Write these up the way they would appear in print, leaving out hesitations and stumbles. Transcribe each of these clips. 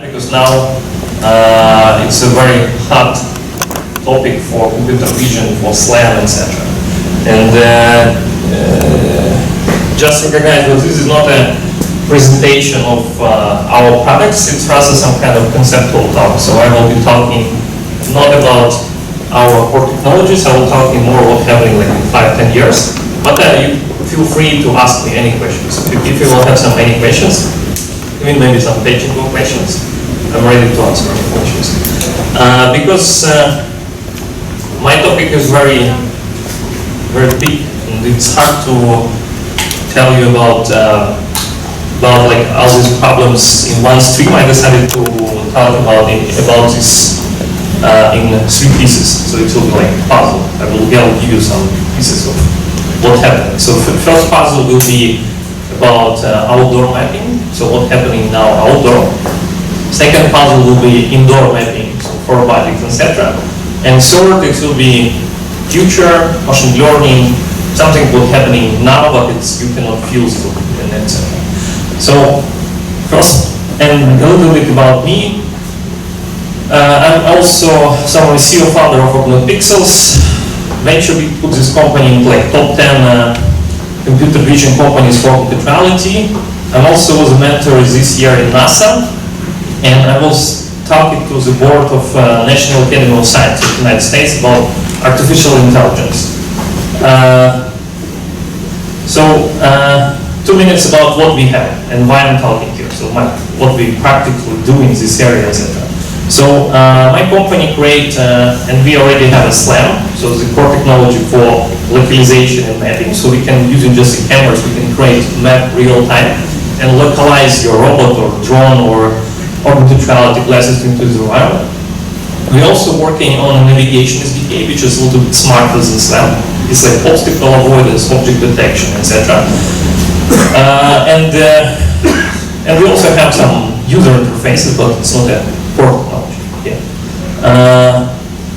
Because now it's a very hot topic for computer vision, for SLAM, etc. And just recognize that this is not a presentation of our products, it's rather some kind of conceptual talk. So I will be talking not about our core technologies, I will be talking more what's happening like in 5-10 years. But you feel free to ask me any questions. If you will have any questions, even maybe some technical questions, I'm ready to answer any questions. Because my topic is very big, and it's hard to tell you about like all these problems in one stream. I decided to talk about this in 3 pieces. So it will be like a puzzle. I will give you some pieces of what happened. So the first puzzle will be about outdoor mapping. So what's happening now outdoor. Second puzzle will be indoor mapping, so for robotics, etc. And third, it will be future, machine learning, something what's happening now, but you cannot feel it, and etc. So first, and a little bit about me. I'm also someone CEO founder of Augmented. Venture, we put this company in like top 10 computer vision companies for augmented reality. I'm also was a mentor this year in NASA, and I was talking to the board of National Academy of Science of the United States about artificial intelligence. 2 minutes about what we have and why I'm talking here. So what we practically do in this area, etc. So my company create, and we already have a SLAM, so the core technology for localization and mapping. So we can, using just the cameras, we can create map real time and localize your robot or drone or augmented reality glasses into the environment. We're also working on a navigation SDK, which is a little bit smarter than SLAM. It's like obstacle avoidance, object detection, etc. And we also have some user interfaces, but it's not a core technology. Yeah.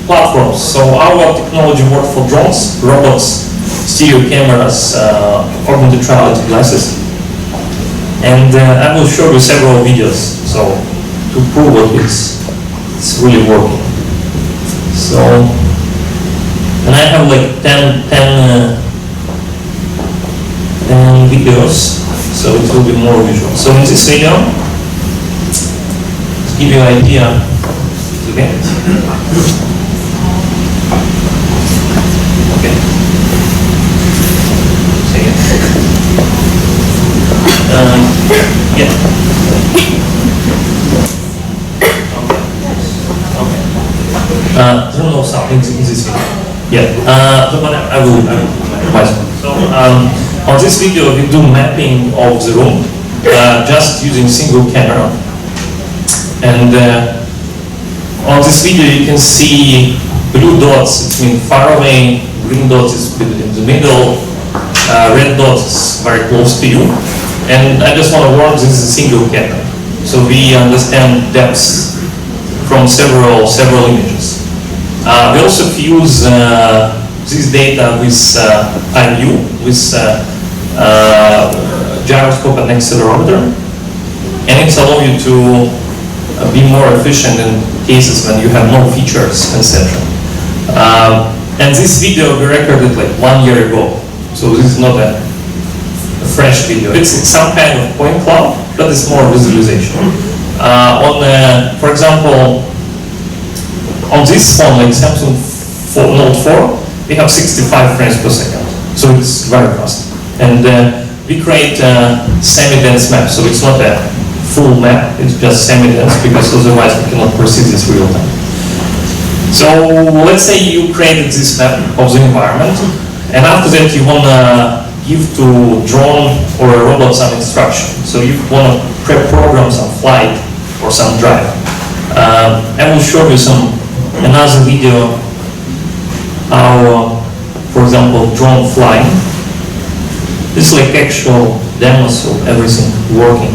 Platforms. So our technology works for drones, robots, stereo cameras, augmented reality glasses. And I will show you several videos, so to prove what it's really working. So, and I have like 10 videos, so it will be more visual. So in this video, to give you an idea, okay? Okay. Say it. Yeah. There are no sound in this video. Yeah. But I will So on this video, we do mapping of the room just using single camera. And on this video, you can see blue dots. It means far away. Green dots is in the middle. Red dots is very close to you. And I just want to warn, this is a single camera. So we understand depths from several images. We also fuse this data with IView, with gyroscope and accelerometer, and it allows you to be more efficient in cases when you have no features, etc. And this video we recorded like 1 year ago, so this is not a fresh video. It's some kind of point cloud, but it's more visualization. For example, on this phone, like Samsung Note 4, we have 65 frames per second, so it's very fast. And we create a semi-dense map, so it's not a full map, it's just semi-dense, because otherwise we cannot perceive this real time. So let's say you created this map of the environment, and after that you want to give to drone or a robot some instruction. So you want to pre-program some flight or some drive. I will show you another video how, for example, drone flying. This is like actual demos of everything working.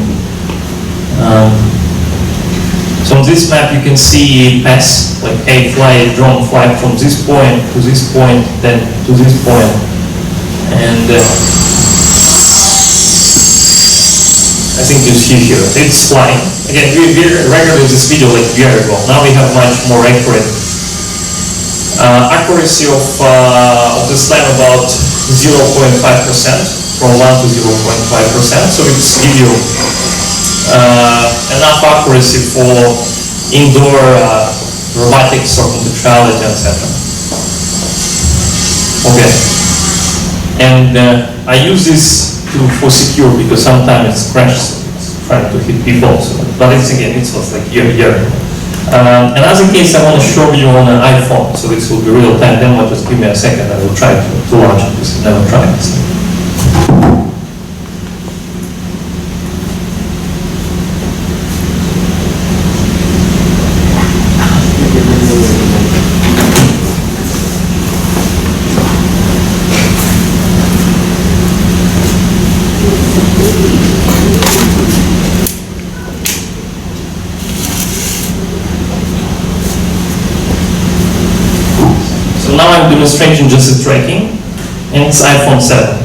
So So on this map you can see paths, like hey, drone fly from this point to this point, then to this point. And I think you see here, it's flying. Again, we recorded this video like a year ago. Now we have much more accurate accuracy of the slam about 0.5%, from 1 to 0.5%. So it's give you enough accuracy for indoor robotics or contextuality, etc. Okay, and I use this for secure because sometimes it crashes trying to hit people. So, but it's again, it was like year ago. Another case I want to show you on an iPhone. So this will be real time demo. Just give me a second. I will try to launch it because I've never tried this. Now I'm demonstrating just the tracking, and it's iPhone 7.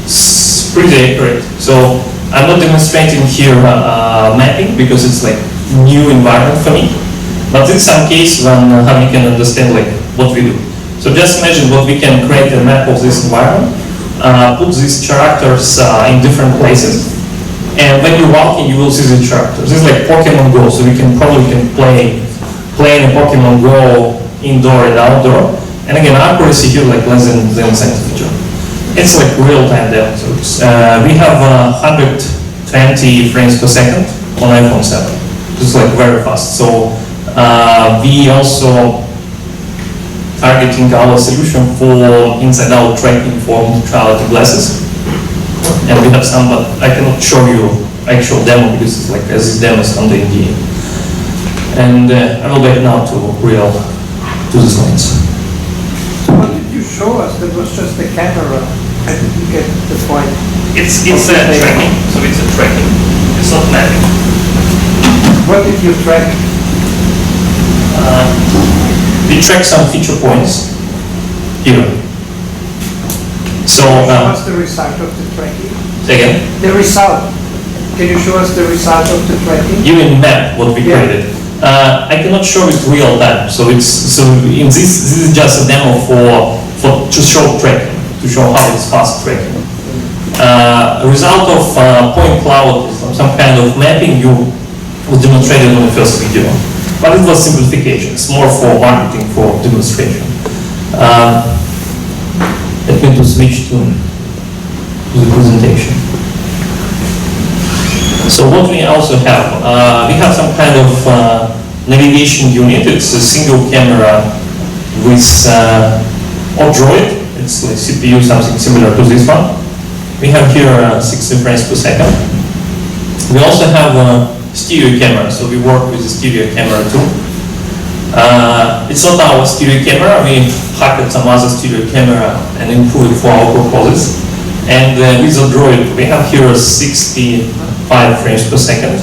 It's pretty accurate. So I'm not demonstrating here mapping because it's like new environment for me. But in some case when how you can understand like what we do. So just imagine what we can create a map of this environment, put these characters in different places, and when you're walking you will see the characters. This is like Pokemon Go, so we can probably play in Pokemon Go indoor and outdoor. And again, accuracy here like less than centimeter. It's like real-time demo. So we have 120 frames per second on iPhone 7. It's like very fast. So we also targeting our solution for inside-out tracking for neutrality glasses. And we have some, but I cannot show you actual demo because it's like as this demo is on the NDA. And I will back now to the slides. What did you show us? That was just the camera. I didn't get the point. It's a tracking, so it's a tracking. It's not mapping. What did you track? We track some feature points here. So what's the result of the tracking? say again? The result. Can you show us the result of the tracking? You mean map what we created? I cannot show it real time. So in this is just a demo to show tracking, to show how it's fast tracking. A result of point cloud, some kind of mapping, you demonstrated on the first video. But it was simplification. It's more for marketing, for demonstration. Let me just switch to the presentation. So what we also have, we have some kind of navigation unit. It's a single camera with Droid. It's like CPU, something similar to this one. We have here 60 frames per second. We also have a stereo camera, so we work with a stereo camera too. It's not our stereo camera. We hacked some other stereo camera and improved it for our purposes. And with the Droid, we have here 65 frames per second.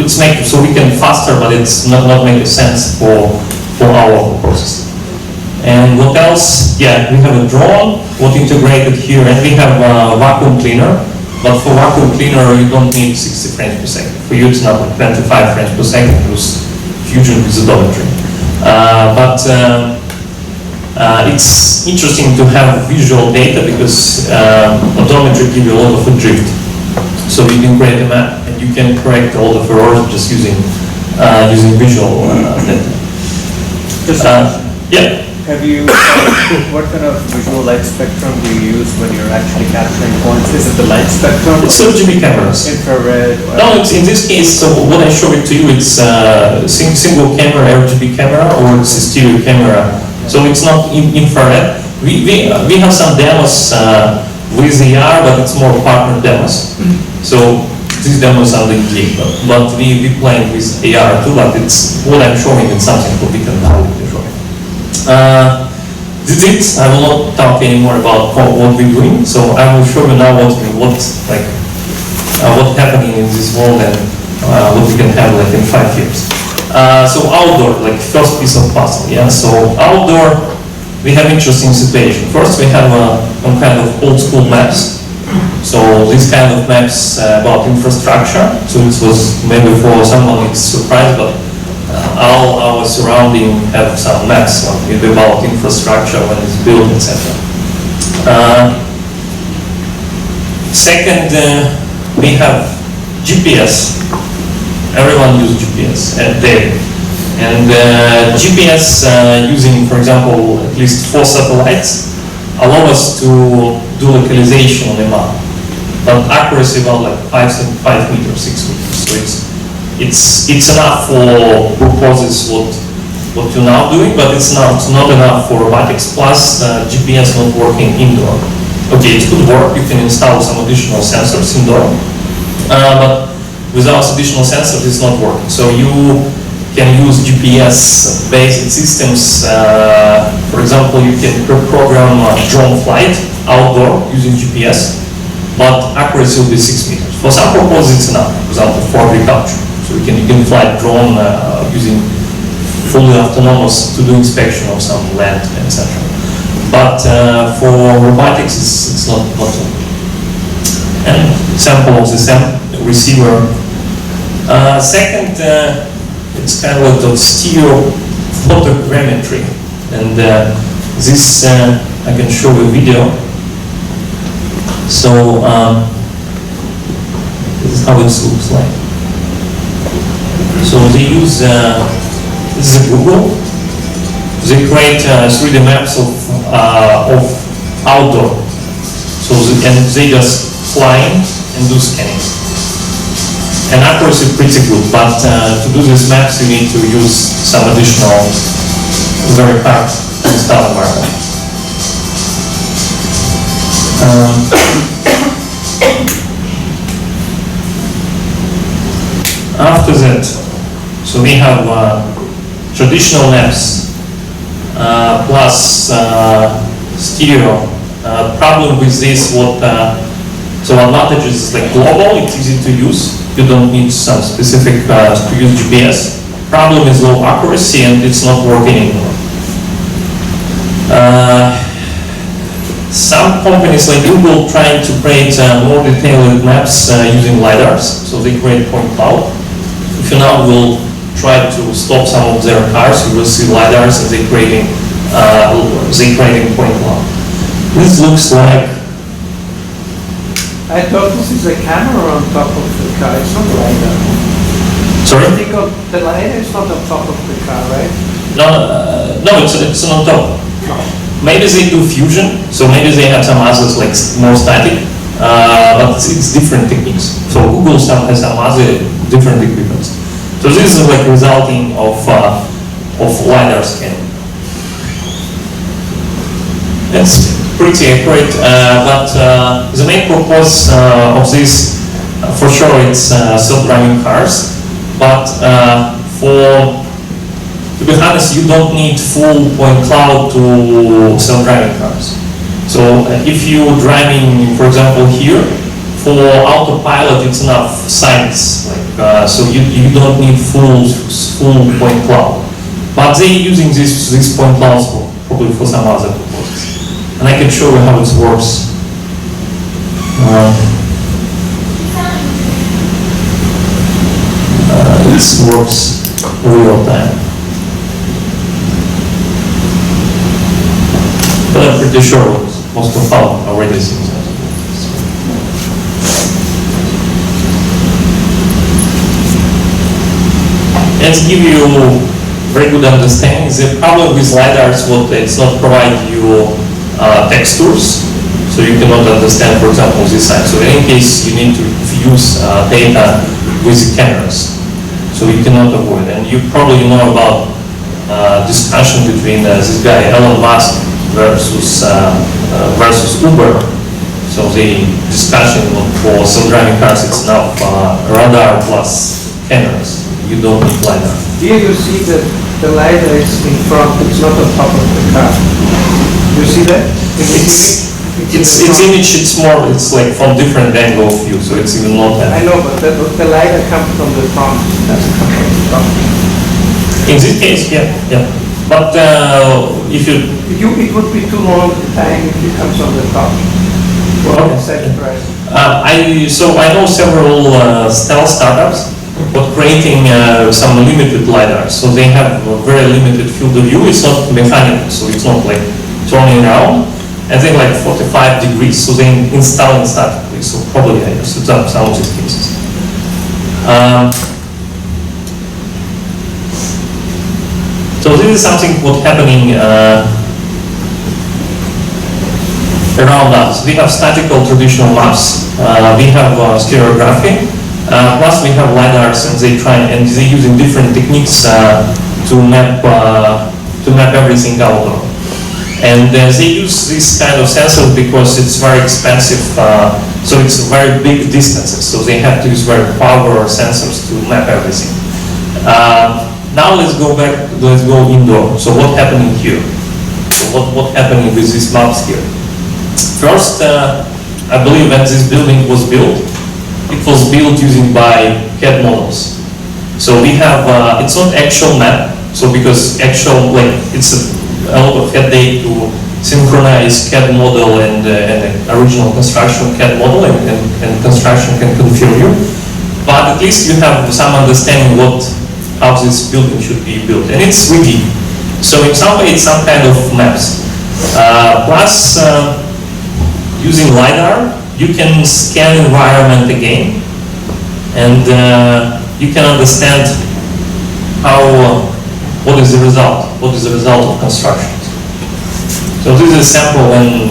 It's make so we can faster, but it's not making sense for our process. And what else? Yeah, we have a drone, what integrated here, and we have a vacuum cleaner. But for vacuum cleaner, you don't need 60 frames per second. For you, it's not like 25 frames per second with fusion with odometry. It's interesting to have visual data because odometry gives you a lot of drift. So you can create a map and you can correct all the errors just using visual data. Yeah. Have you, what kind of visual light spectrum do you use when you're actually capturing points? Is it the light spectrum? It's RGB cameras. Infrared? No, it's in this case, so what I show it to you, it's single camera RGB camera or it's a stereo camera. So it's not infrared. We have some demos with AR, but it's more partner demos. So these demos are the NDA, but we playing with AR too, but it's what I'm showing is something that we can directly show. This is it. I will not talk anymore about what we're doing. So I will show you now what's happening in this world and what we can have like in 5 years. So outdoor, like first piece of puzzle, yeah. So outdoor, we have interesting situation. First, we have some kind of old school maps. So this kind of maps about infrastructure. So it was maybe for someone it's surprise, but all our surrounding have some maps about infrastructure when it's built, etc. Second, we have GPS. Everyone uses GPS daily. And GPS using, for example, at least 4 satellites allow us to do localization on the map. But accuracy about like 5 meters, 6 meters. So it's enough for purposes what you're now doing, but it's not enough for robotics. Plus GPS not working indoor. Okay, it could work. You can install some additional sensors indoor, but without additional sensors, it's not working. So you can use GPS-based systems. For example, you can program a drone flight outdoor using GPS, but accuracy will be 6 meters. For some purposes, it's enough. For example, for agriculture, so you can fly drone using fully autonomous to do inspection of some land, etc. But for robotics, it's not so. And sample of the same receiver. Second, it's kind of stereo photogrammetry, and this I can show you a video. So this is how it looks like. So they use this is Google. They create 3D maps of outdoor. So and they just flying and do scanning. And accuracy is pretty good, but to do these maps you need to use some additional very hard to install environment. After that, so we have traditional maps plus stereo. Problem with this, so advantage is like global, it's easy to use. You don't need some specific to use GPS. Problem is low accuracy and it's not working anymore. Some companies like Google trying to create more detailed maps using LiDARs, so they create point cloud. If you now will try to stop some of their cars, you will see LiDARs and they're creating point cloud. This looks like. I thought this is a camera on top of the car, it's not LiDAR. Sorry? I think the LiDAR is not on top of the car, right? No, it's on top. Maybe they do fusion, so maybe they have some others like more static, but it's different techniques. So Google has some other different equipment. So this is like resulting of LiDAR scanning. It's pretty accurate, but the main purpose of this, for sure, it's self-driving cars. But to be honest, you don't need full point cloud to self-driving cars. So if you're driving, for example, here, for autopilot, it's enough science. Like, so you don't need full point cloud. But they're using this point clouds probably for some other purposes. And I can show you how it works. This works real time. But I'm pretty sure most of our already seen that. And to give you very good understanding, the problem with LiDAR is it's not provide you textures, so you cannot understand, for example, this side. So in any case, you need to fuse data with the cameras, so you cannot avoid. And you probably know about discussion between this guy Elon Musk versus Uber. So the discussion for self-driving cars, it's now radar plus cameras. You don't need LiDAR. Here you see that the LiDAR is in front, it's not on top of the car. You see that? It's image, it's like from different angle of view, so it's even not I that. know, but the LiDAR comes from the front, doesn't come from the front. In this case, yeah. But if you, It would be too long time if it comes on the top. For the same price. I know several stealth startups, but creating some limited LiDAR. So they have a very limited field of view. It's not mechanical, so it's not like turning around. I think like 45 degrees, so they install it statically. So probably I used some of these cases. So this is something what's happening around us. We have statical traditional maps. We have stereography. Plus we have LiDARs, and they're using different techniques to map everything outdoor. And they use this kind of sensors because it's very expensive, so it's very big distances, so they have to use very powerful sensors to map everything. Now let's go indoor. So what happening here? So what happening with these maps here? First, I believe when this building was built, it was built using by CAD models. So we have, it's not actual map, so because actual, like, it's a lot of headache to synchronize CAD model and original construction CAD model, and construction can confirm you. But at least you have some understanding how this building should be built, and it's 3D. So in some way it's some kind of maps. Plus, using LiDAR, you can scan environment again, and you can understand what is the result of construction. So this is a sample when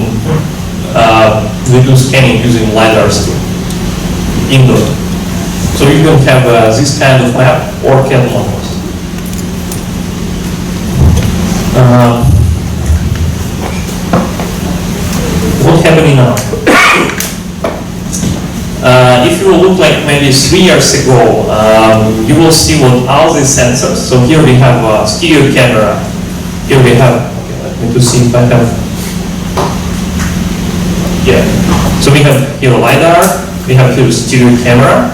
we do scanning using LiDARs indoor. So you can have this kind of map or CAD models. What's happening now? If you look like maybe 3 years ago, you will see what all these sensors. So here we have a stereo camera. Here we have, let me see if I have, yeah. So we have here a LiDAR, we have here a stereo camera.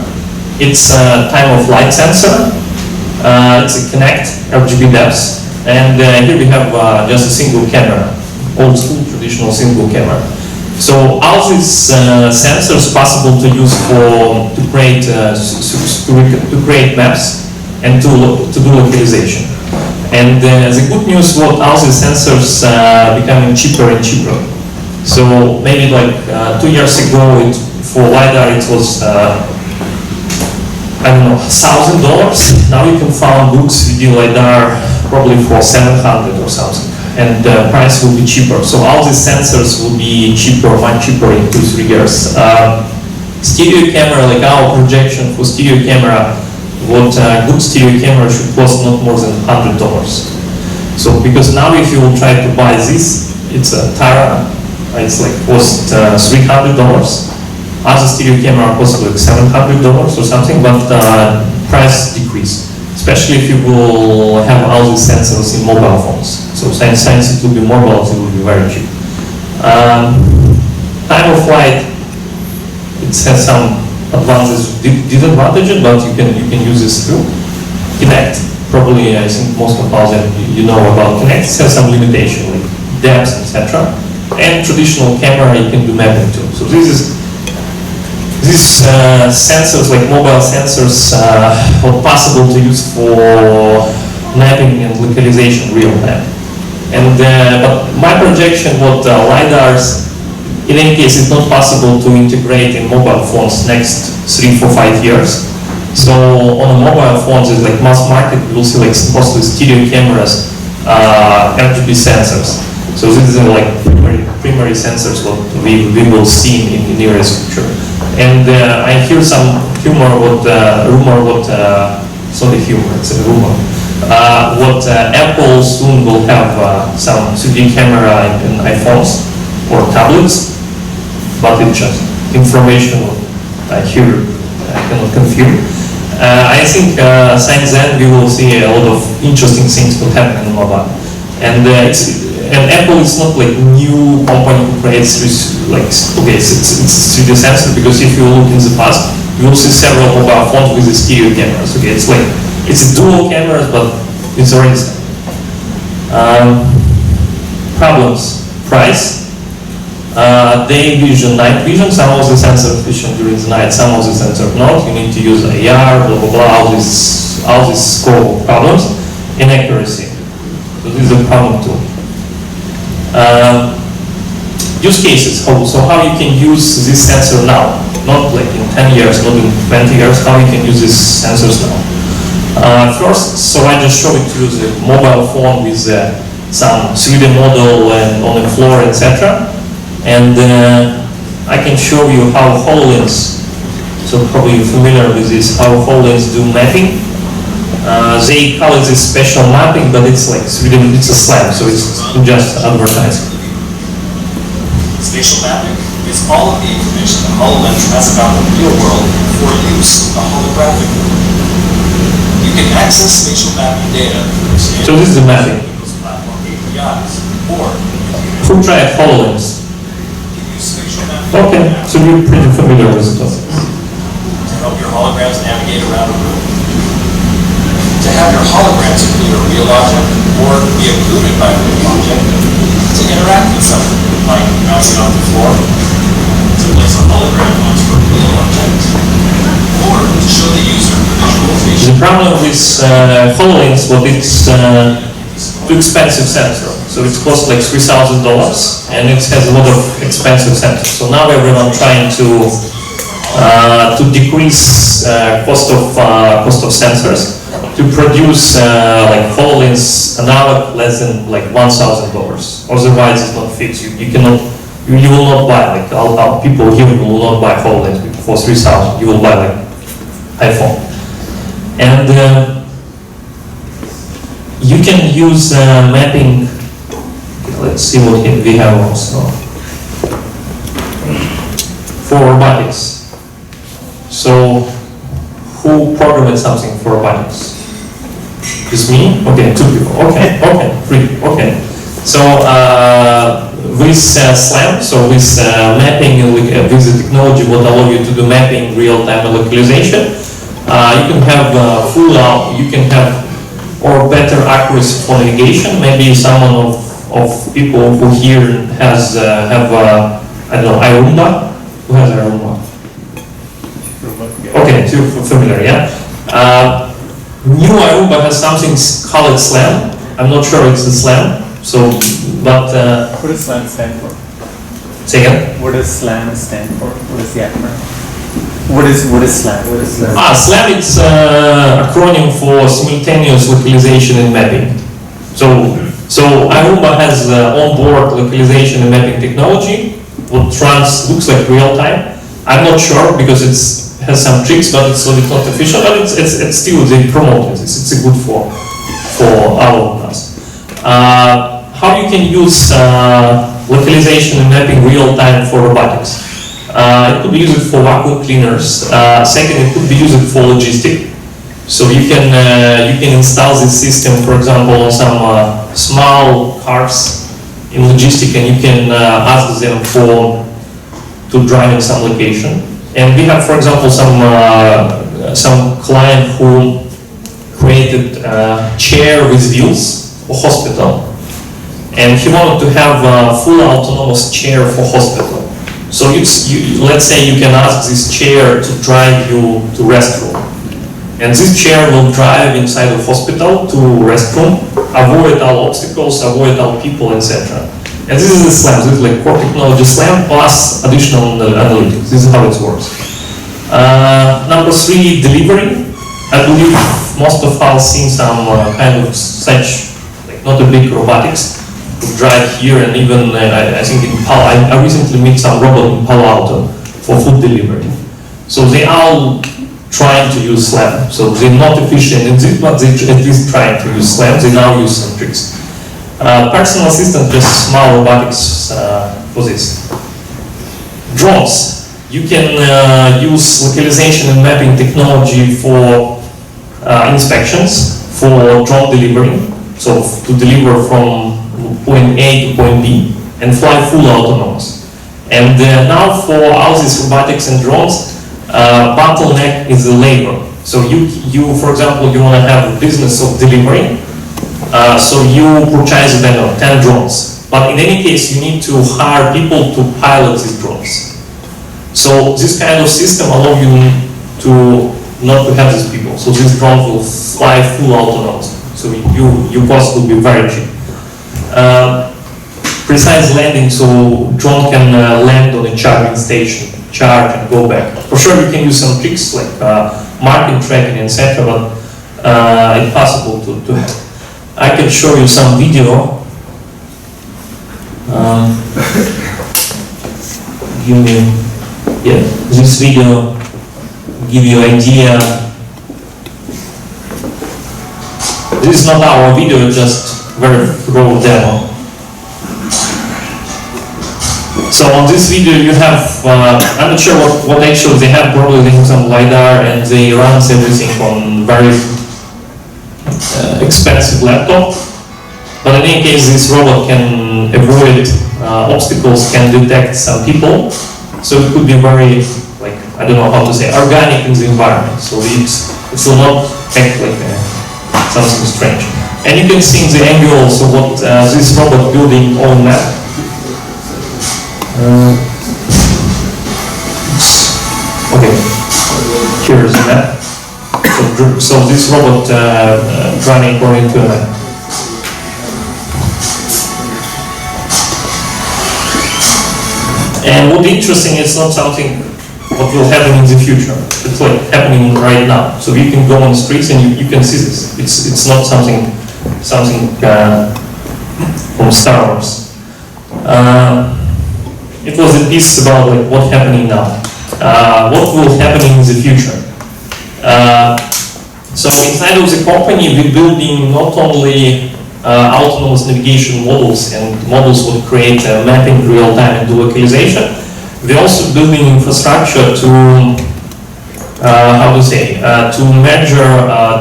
It's a time of flight sensor. It's a Connect RGB depth. And here we have just a single camera, old school traditional single camera. So all these sensors possible to use to create maps and to do localization. And the good news was all these sensors becoming cheaper and cheaper. So maybe like 2 years ago, for LiDAR it was I don't know, $1,000. Now you can find good 3D LiDAR probably for 700 or something. And the price will be cheaper. So all these sensors will be cheaper, much cheaper in 2-3 years. Stereo camera, like our projection for stereo camera, what good stereo camera should cost not more than $100. So because now if you will try to buy this, it's a Tara, it's like cost $300. Other stereo camera cost like $700 or something, but price decrease. Especially if you will have all these sensors in mobile phones. So since it will be mobile, it will be very cheap. Time of flight, it has some advantages, disadvantages, but you can use this too. Kinect, probably I think most of us you know about Kinect. It has some limitation, like depth, etc. And traditional camera, you can do mapping too. So these sensors, like mobile sensors, are possible to use for mapping and localization real time. And but my projection, what LiDARs, in any case, it's not possible to integrate in mobile phones next 3, 4, 5 years. So on a mobile phones, it's like mass market, we will see like mostly stereo cameras, RGB sensors. So these are like primary sensors what we will see in the nearest future. And I hear some rumor what it's not a humor, it's a rumor. What Apple soon will have some 3D camera in iPhones or tablets, but it's just information I hear, I cannot confirm. I think since then we will see a lot of interesting things will happen in mobile. And and Apple is not like new company who creates like, okay, it's 3D sensor, because if you look in the past, you will see several mobile phones with the stereo cameras. Okay, it's like, it's a dual cameras, but it's already problems, price. Day vision, night vision, some of the sensors efficient during the night, some of the sensors not. You need to use AR, blah blah blah, all this scope of problems. Inaccuracy. So this is a problem too. Use cases. So how you can use this sensor now? Not like in 10 years, not in 20 years, how you can use these sensors now? First, so I just showed it to you the mobile phone with some 3D model and on the floor, etc. And I can show you how HoloLens, so probably you're familiar with this, how HoloLens do mapping. They call it this special mapping, but it's like 3D, it's a slam, so it's just advertising. Spatial mapping is all of the information that HoloLens has about the real world for use in the holographic world. You can access spatial mapping data through So this is the mapping. Google's platform APIs, or Who tried HoloLens? use spatial mapping Okay, so you're pretty familiar with it. to help your holograms navigate around a room. To have your holograms include a real object or be occluded by a real object. To interact with something, like bouncing off the floor. To place a hologram onto a real object. Or to show the user the visualization. The problem with HoloLens, what it's too expensive sensor. So it costs like $3,000 and it has a lot of expensive sensors. So now everyone trying to decrease cost of sensors, to produce like HoloLens analog less than like $1,000. Otherwise it's not fixed. You cannot, you will not buy, like our people here will not buy HoloLens for 3,000. You will buy like iPhone. And you can use mapping. Okay, let's see what we have also for robotics. So who programmed something for robotics? It's me? Okay, 2 people. Okay, 3, okay. So with SLAM, so with mapping with the technology what allow you to do mapping, real-time localization, you can have you can have or better accuracy for navigation. Maybe someone of people who here has have I don't know, Irumba. Who has Irumba? Okay, so you're familiar, yeah. New Irumba has something called SLAM. I'm not sure it's a SLAM. So, but What does SLAM stand for? say again. What does SLAM stand for? What is the acronym? What is SLAM? What is SLAM? SLAM it's acronym for simultaneous localization and mapping. So Irumba has on-board localization and mapping technology, what looks like real time. I'm not sure because it has some tricks, but it's not official. But it's still they promote it. It's good for all of us. How you can use localization and mapping real time for robotics? It could be used for vacuum cleaners. Second, it could be used for logistics. So you can install this system, for example, on some small cars in logistics, and you can ask them to drive in some location. And we have, for example, some client who created a chair with wheels for hospital, and he wanted to have a full autonomous chair for hospital. So let's say you can ask this chair to drive you to restroom, and this chair will drive inside the hospital to restroom, avoid all obstacles, avoid all people, etc. And this is the SLAM. This is like core technology SLAM plus additional analytics. This is how it works. Number 3, delivery. I believe most of us seen some kind of such, like not a big robotics, to drive here, and even I think in I recently met some robot in Palo Alto for food delivery. So they all trying to use SLAM. So they're not efficient in this, but they at least trying to use SLAM. They now use some tricks. Personal assistant, just small robotics for this. Drones. You can use localization and mapping technology for inspections, for drone delivery. So to deliver from point A to point B and fly full autonomous. And now for all these robotics and drones, bottleneck is the labor. So you for example, you want to have a business of delivery, so you purchase, I don't know, 10 drones. But in any case, you need to hire people to pilot these drones. So this kind of system allows you to not to have these people. So this drone will fly full autonomous. So your cost will be very cheap. Precise landing, so drone can land on a charging station, charge and go back. For sure, you can use some tricks like marking, tracking, etc. But it's possible to have. I can show you some video. This video give you idea. This is not our video, it's just very raw demo. So on this video you have, I'm not sure what actually they have, probably they have some LiDAR and they run everything on very expensive laptop. But in any case, this robot can avoid obstacles, can detect some people. So it could be very, like, I don't know how to say, organic in the environment. So it will not act like something strange. And you can see in the angle also what this robot building on map. Okay, here is the map. So this robot running according to a map. And what's interesting, it's not something what will happen in the future. It's like happening right now. So you can go on the streets and you can see this. It's not something from Star Wars. It was a piece about like what's happening now. What will happen in the future? So inside of the company, we're building not only autonomous navigation models and models would create mapping real time and do localization. We're also building infrastructure to, to measure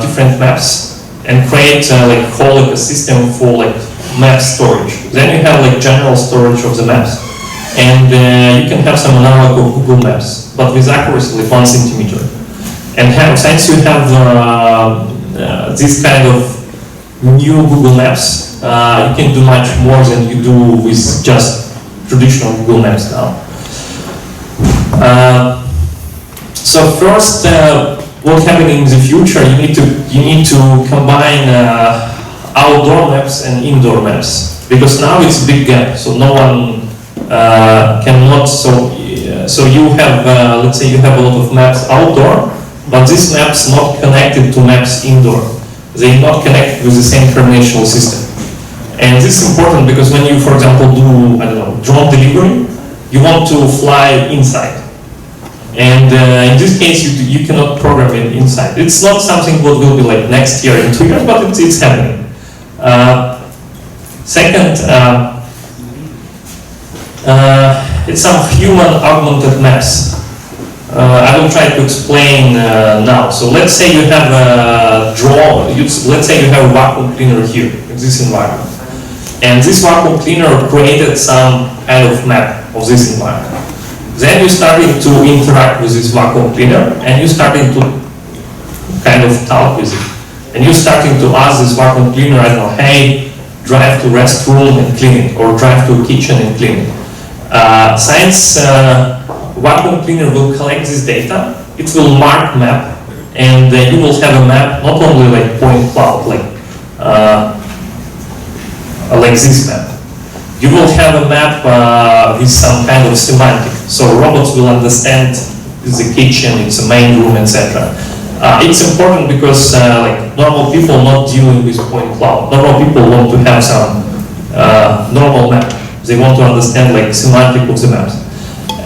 different maps and create like whole ecosystem for like map storage. Then you have like general storage of the maps, and you can have some analog of Google Maps, but with accuracy like 1 centimeter. And since you have this kind of new Google Maps, you can do much more than you do with just traditional Google Maps now. So first, what's happening in the future? You need to combine outdoor maps and indoor maps, because now it's a big gap. So no one cannot. So you have let's say you have a lot of maps outdoor, but these maps not connected to maps indoor. They're not connected with the same coordination system. And this is important because when you, for example, do, I don't know, drone delivery, you want to fly inside. And in this case, you cannot program it inside. It's not something what will be like next year in 2 years, but it's happening. Second, it's some human augmented maps. I will try to explain now. So let's say you have a drone, let's say you have a vacuum cleaner here in this environment. And this vacuum cleaner created some kind of map of this environment. Then you're starting to interact with this vacuum cleaner and you're starting to kind of talk with it. And you're starting to ask this vacuum cleaner, I don't know, hey, drive to restroom and clean it, or drive to a kitchen and clean it. Since vacuum cleaner will collect this data, it will mark map, and you will have a map not only like point cloud, like this map. You will have a map with some kind of semantic. So robots will understand it's a kitchen, it's a main room, etc. It's important because like normal people not dealing with point cloud. Normal people want to have some normal map. They want to understand like semantic of the maps.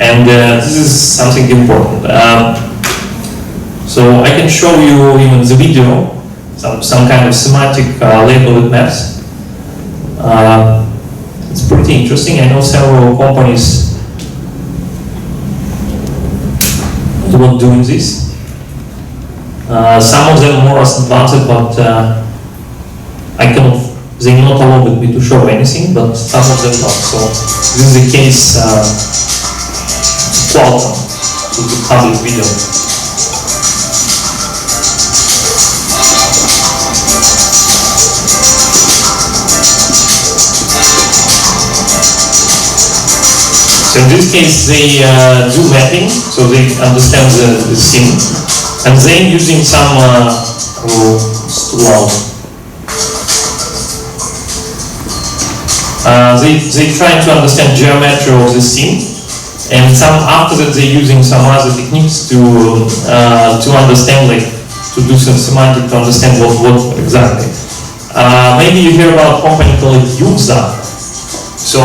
And this is something important. So I can show you in the video some kind of semantic labeled maps. It's pretty interesting. I know several companies who are doing this. Some of them more advanced, but I cannot they not allow me to show anything, but some of them not. So this is the case Qualcomm to the public video. So in this case, they do mapping, so they understand the scene, and then using some it's too loud. They try to understand geometry of the scene, and after that they're using some other techniques to understand, like to do some semantic to understand what exactly. Maybe you hear about a company called Yuza. So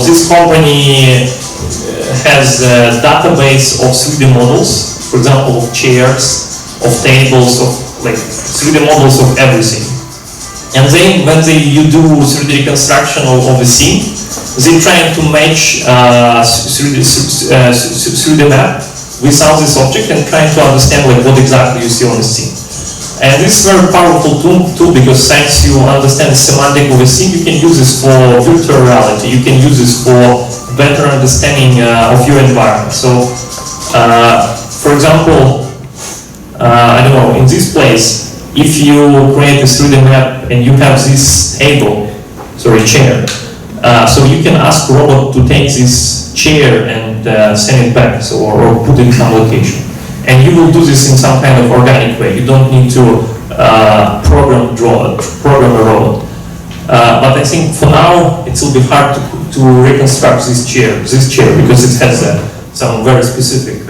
this company has a database of 3D models, for example, of chairs, of tables, of like 3D models of everything. And then when you do 3D reconstruction of a scene, they try to match 3D map without this object and trying to understand like what exactly you see on the scene. And this is a very powerful tool because since you understand the semantic of a scene, you can use this for virtual reality. You can use this for better understanding of your environment. So, for example, I don't know, in this place, if you create a 3D map and you have this chair, so you can ask robot to take this chair and send it back, so, or put it in some location. And you will do this in some kind of organic way. You don't need to program a robot. But I think for now it will be hard to reconstruct this chair because it has some very specific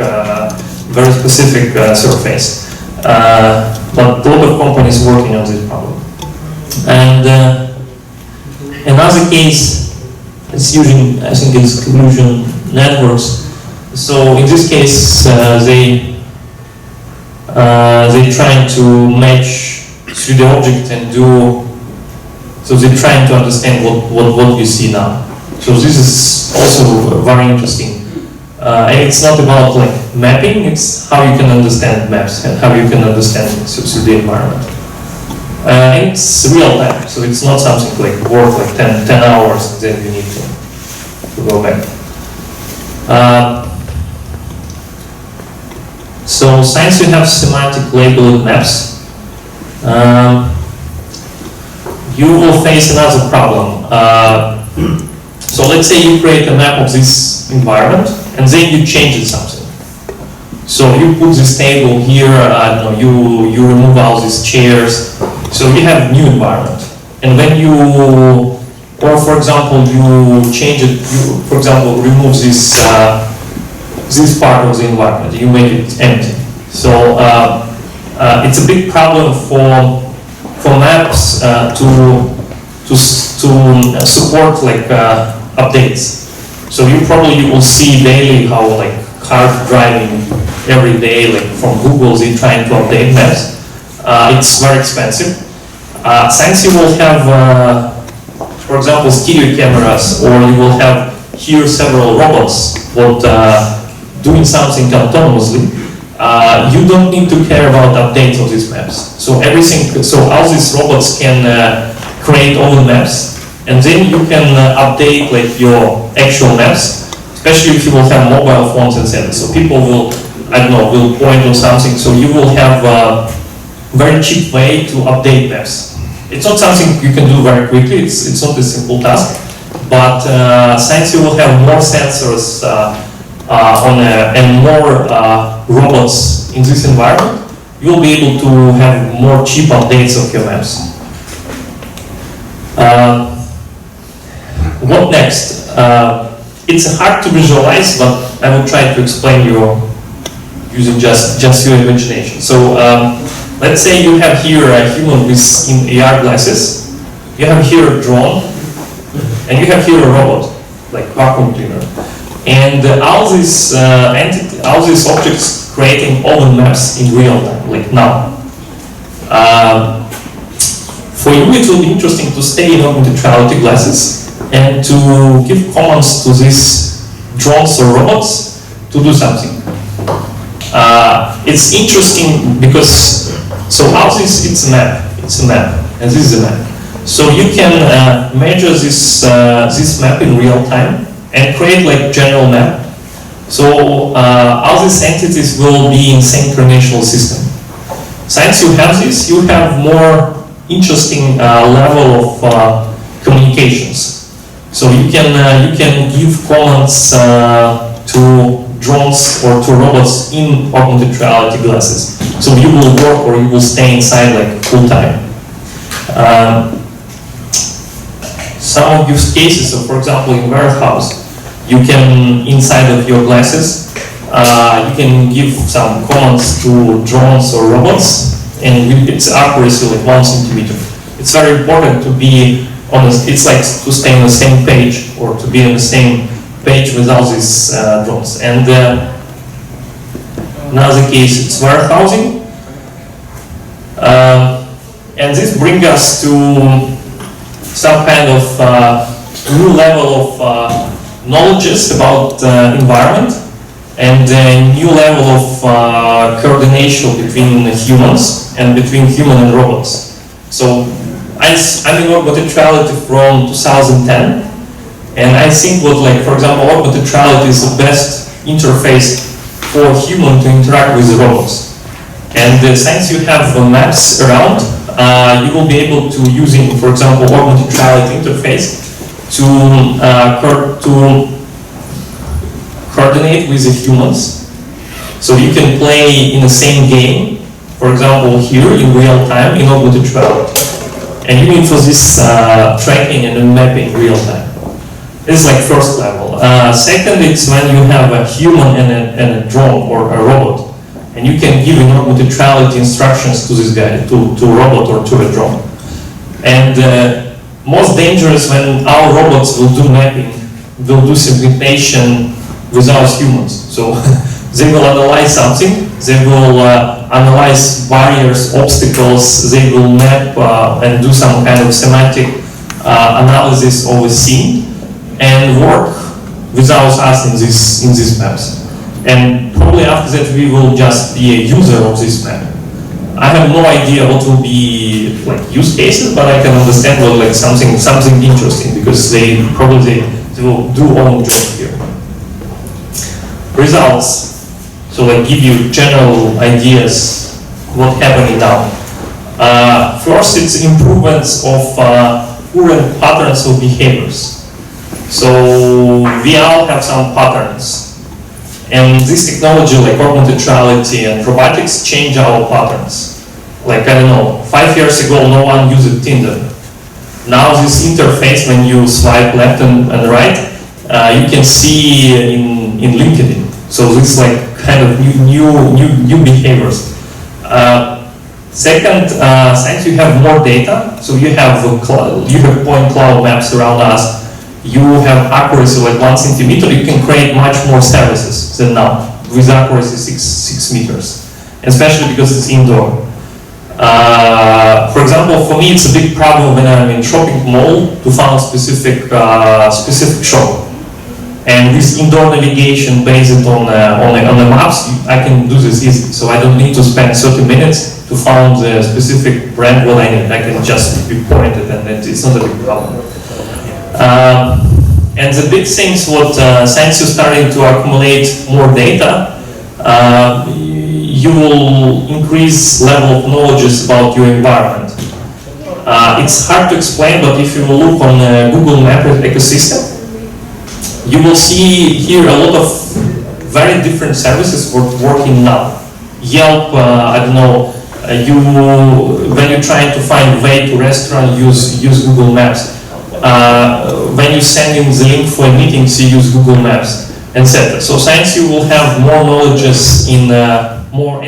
surface. But a lot of companies working on this problem. And another case is using, I think it's collision networks. So in this case, they're trying to match 3D object and so they're trying to understand what you see now. So this is also very interesting. And it's not about like mapping, it's how you can understand maps and how you can understand 3D environment. And it's real time, so it's not something like work like 10 hours and then you need to go back. So since you have semantic labeled maps, you will face another problem. So let's say you create a map of this environment and then you change something. So you put this table here, you remove all these chairs, so you have new environment. And when or for example, you change it, for example, remove this part of the environment, you make it empty. So it's a big problem for maps to support like updates. So you probably will see daily how like cars driving every day, like from Google, they're trying to update maps. It's very expensive. Since you will have, for example, stereo cameras, or you will have here several robots doing something autonomously, you don't need to care about updates of these maps. So all these robots can create own maps, and then you can update like your actual maps, especially if you will have mobile phones and so on. So people will point on something, so you will have a very cheap way to update maps. It's not something you can do very quickly, it's not a simple task, but since you will have more sensors and more robots in this environment, you will be able to have more cheap updates of your maps. What next? It's hard to visualize, but I will try to explain you using just your imagination. So let's say you have here a human in AR glasses, you have here a drone, and you have here a robot, like vacuum cleaner. And all these objects creating open maps in real time, like now. For you, it will be interesting to stay in augmented reality glasses and to give commands to these drones or robots to do something. It's interesting because, it's a map, and this is a map. So you can measure this map in real time and create like general map. So all these entities will be in synchronization system. Since you have this, you have more interesting level of communications. So you can give commands to drones or to robots in augmented reality glasses. So you will work or you will stay inside like full time. Some use cases, so for example in warehouse, you can, inside of your glasses, you can give some commands to drones or robots, and its accuracy like 1 centimeter. It's very important to be on it's like to stay on the same page or to be on the same page without these drones. And another case, it's warehousing. And this brings us to some kind of new level of knowledge about environment and a new level of coordination between humans and between human and robots. So I'm in augmented reality from 2010, and I think what, like, for example, augmented reality is the best interface for human to interact with the robots. And since you have maps around, you will be able to using, for example, augmented reality interface to coordinate with the humans. So you can play in the same game, for example, here in real time in augmented reality. And you need for this tracking and mapping real time. This is like first level. Second, it's when you have a human and a drone or a robot. And you can give in augmented reality instructions to this guy, to a robot or to a drone. And most dangerous when our robots will do mapping, will do segmentation without humans. So they will analyze something, they will analyze barriers, obstacles, they will map and do some kind of semantic analysis of a scene and work without us in these maps. And probably after that we will just be a user of this map. I have no idea what will be like use cases, but I can understand what like something interesting because they will do own job here. Results. So like give you general ideas what happening now. First, it's improvements of current patterns of behaviors. So we all have some patterns. And this technology, like augmented reality and robotics, change our patterns. Like, I don't know, 5 years ago, no one used Tinder. Now this interface, when you swipe left and right, you can see in LinkedIn. So this is like kind of new behaviors. Second, since you have more data, so you have point cloud maps around us, you have accuracy like 1 centimeter, you can create much more services than now, with accuracy 6 meters, especially because it's indoor. For example, for me it's a big problem when I'm in shopping mall to find specific shop. And with indoor navigation based on the maps, I can do this easily. So I don't need to spend 30 minutes to find the specific brand what I need. I can just be pointed and it's not a big problem. And the big things what since you're starting to accumulate more data, you will increase level of knowledge about your environment. It's hard to explain, but if you look on the Google Map ecosystem, you will see here a lot of very different services working now. Yelp, I don't know, when you're trying to find way to restaurant, use Google Maps. When you send in the link for a meeting, you use Google Maps, etc. So since you will have more knowledge in more